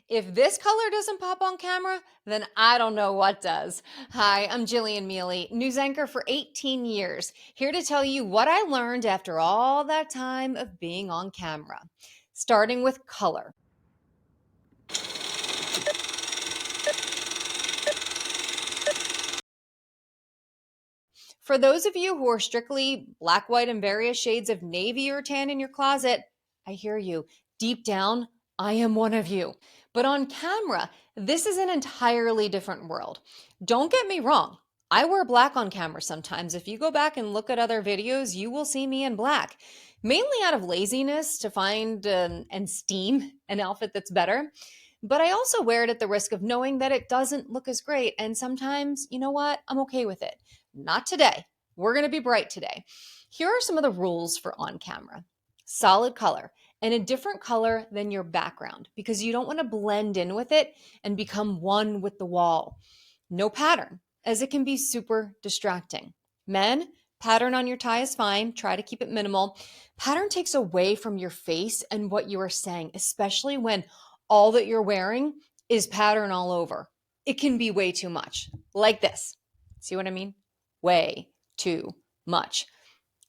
If this color doesn't pop on camera, then I don't know what does. Hi, I'm Jillian Mealy, news anchor for 18 years, here to tell you what I learned after all that time of being on camera. Starting with color. For those of you who are strictly black, white, and various shades of navy or tan in your closet, I hear you. Deep down, I am one of you. But on camera, this is an entirely different world. Don't get me wrong. I wear black on camera sometimes. If you go back and look at other videos, you will see me in black, mainly out of laziness to find and steam an outfit that's better. But I also wear it at the risk of knowing that it doesn't look as great. And sometimes, you know what? I'm okay with it. Not today. We're going to be bright today. Here are some of the rules for on camera. Solid color and a different color than your background because you don't want to blend in with it and become one with the wall. No pattern, as it can be super distracting. Men, pattern on your tie is fine. Try to keep it minimal. Pattern takes away from your face and what you are saying, especially when all that you're wearing is pattern all over. It can be way too much, like this. See what I mean? Way too much.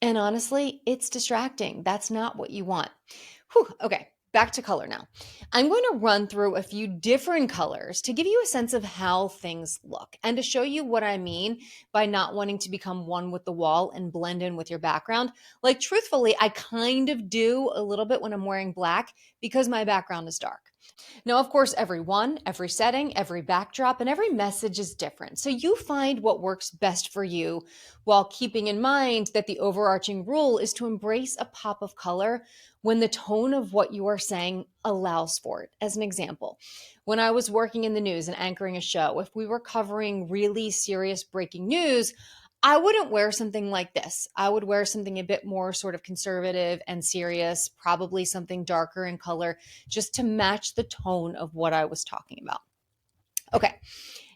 And honestly, it's distracting. That's not what you want. Whew, okay, back to color now. I'm going to run through a few different colors to give you a sense of how things look and to show you what I mean by not wanting to become one with the wall and blend in with your background. Like, truthfully, I kind of do a little bit when I'm wearing black because my background is dark. Now, of course, every setting, every backdrop, and every message is different. So you find what works best for you while keeping in mind that the overarching rule is to embrace a pop of color when the tone of what you are saying allows for it. As an example, when I was working in the news and anchoring a show, if we were covering really serious breaking news, I wouldn't wear something like this. I would wear something a bit more sort of conservative and serious, probably something darker in color, just to match the tone of what I was talking about. Okay,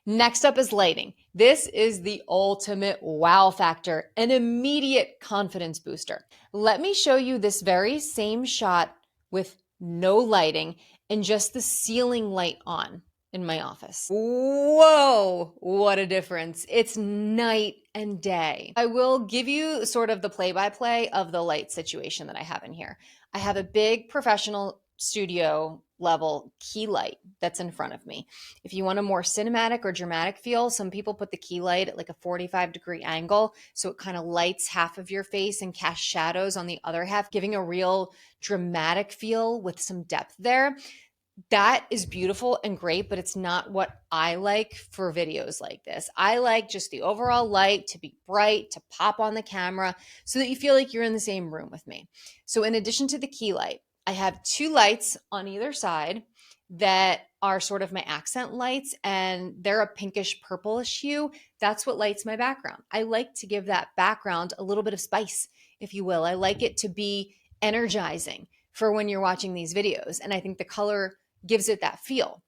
next up is lighting. This is the ultimate wow factor, an immediate confidence booster. Let me show you this very same shot with no lighting and just the ceiling light on in my office. Whoa, what a difference. It's night and day. I will give you sort of the play-by-play of the light situation that I have in here. I have a big professional studio level key light that's in front of me. If you want a more cinematic or dramatic feel, some people put the key light at like a 45-degree angle so it kind of lights half of your face and casts shadows on the other half, giving a real dramatic feel with some depth there. That is beautiful and great, but it's not what I like for videos like this. I like just the overall light to be bright, to pop on the camera so that you feel like you're in the same room with me. So in addition to the key light, I have two lights on either side that are sort of my accent lights, and they're a pinkish purplish hue. That's what lights my background. I like to give that background a little bit of spice, if you will. I like it to be energizing for when you're watching these videos. And I think the color gives it that feel.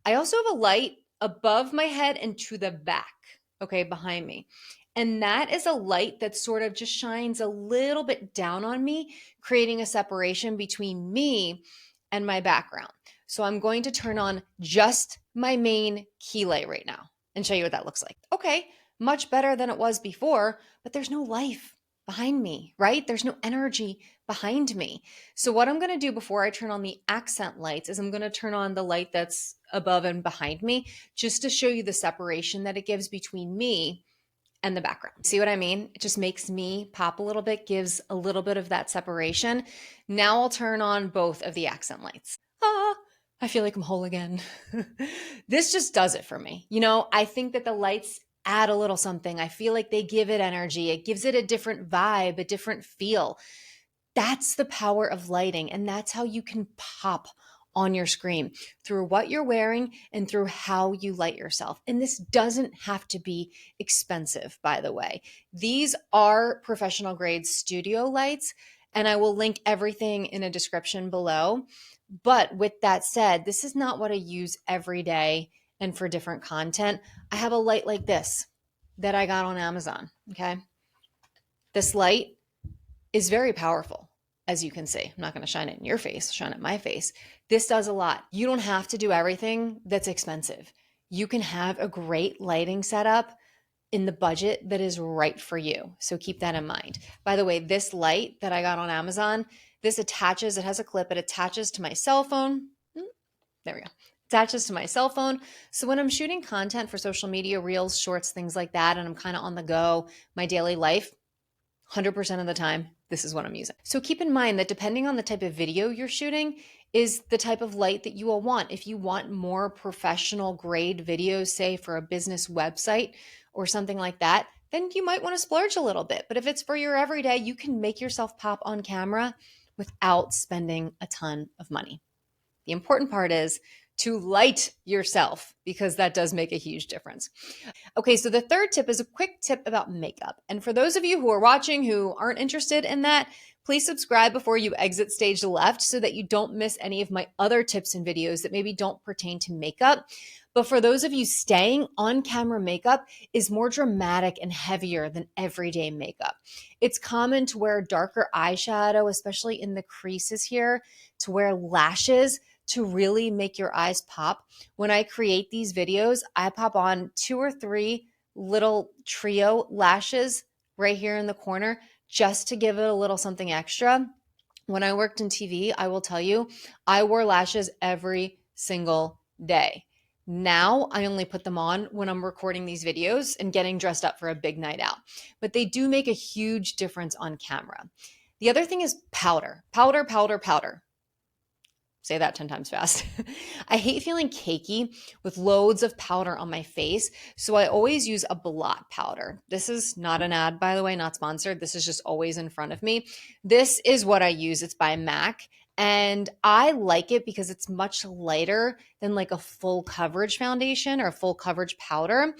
I also have a light above my head and to the back, okay, behind me. And that is a light that sort of just shines a little bit down on me, creating a separation between me and my background. So I'm going to turn on just my main key light right now and show you what that looks like. Okay, much better than it was before, but there's no life behind me, right? There's no energy behind me. So what I'm going to do before I turn on the accent lights is I'm going to turn on the light that's above and behind me just to show you the separation that it gives between me and the background. See what I mean? It just makes me pop a little bit, gives a little bit of that separation. Now I'll turn on both of the accent lights. I feel like I'm whole again. This just does it for me. You know, I think that the lights add a little something. I feel like they give it energy. It gives it a different vibe, a different feel. That's the power of lighting. And that's how you can pop on your screen through what you're wearing and through how you light yourself. And this doesn't have to be expensive, by the way. These are professional grade studio lights, and I will link everything in a description below. But with that said, this is not what I use every day and for different content. I have a light like this that I got on Amazon, okay? This light is very powerful. as you can see. I'm not going to shine it in your face, shine it in my face. This does a lot. You don't have to do everything that's expensive. You can have a great lighting setup in the budget that is right for you. So keep that in mind. By the way, this light that I got on Amazon, this attaches, it has a clip, it attaches to my cell phone. There we go. Attaches to my cell phone. So when I'm shooting content for social media, reels, shorts, things like that, and I'm kind of on the go, my daily life, 100% of the time, this is what I'm using. So keep in mind that depending on the type of video you're shooting is the type of light that you will want. If you want more professional grade videos, say for a business website or something like that, then you might want to splurge a little bit. But if it's for your everyday, you can make yourself pop on camera without spending a ton of money. The important part is to light yourself, because that does make a huge difference. Okay, so the third tip is a quick tip about makeup. And for those of you who are watching who aren't interested in that, please subscribe before you exit stage left so that you don't miss any of my other tips and videos that maybe don't pertain to makeup. But for those of you staying, on camera makeup is more dramatic and heavier than everyday makeup. It's common to wear darker eyeshadow, especially in the creases here, to wear lashes, to really make your eyes pop. When I create these videos, I pop on 2 or 3 little trio lashes right here in the corner just to give it a little something extra. When I worked in TV, I will tell you, I wore lashes every single day. Now I only put them on when I'm recording these videos and getting dressed up for a big night out. But they do make a huge difference on camera. The other thing is powder. Powder, powder, powder. Say that 10 times fast. I hate feeling cakey with loads of powder on my face, so I always use a blot powder. This is not an ad, by the way, not sponsored. This is just always in front of me. This is what I use. It's by MAC, and I like it because it's much lighter than like a full coverage foundation or a full coverage powder.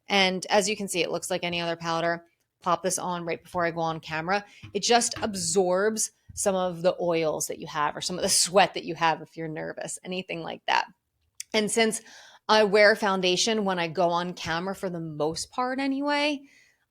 And as you can see, it looks like any other powder. Pop this on right before I go on camera. It just absorbs some of the oils that you have or some of the sweat that you have if you're nervous, anything like that. And since I wear foundation when I go on camera for the most part anyway,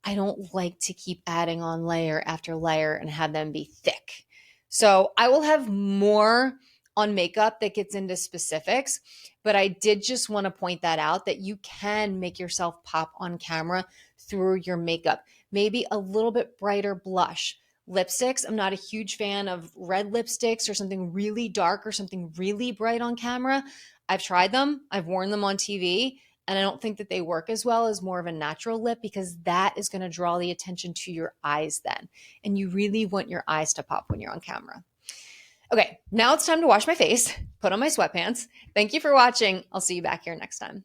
I don't like to keep adding on layer after layer and have them be thick. So I will have more on makeup that gets into specifics, but I did just want to point that out, that you can make yourself pop on camera through your makeup. Maybe a little bit brighter blush. Lipsticks, I'm not a huge fan of red lipsticks or something really dark or something really bright on camera. I've tried them, I've worn them on TV, and I don't think that they work as well as more of a natural lip, because that is going to draw the attention to your eyes then. And you really want your eyes to pop when you're on camera. Okay, now it's time to wash my face, put on my sweatpants. Thank you for watching. I'll see you back here next time.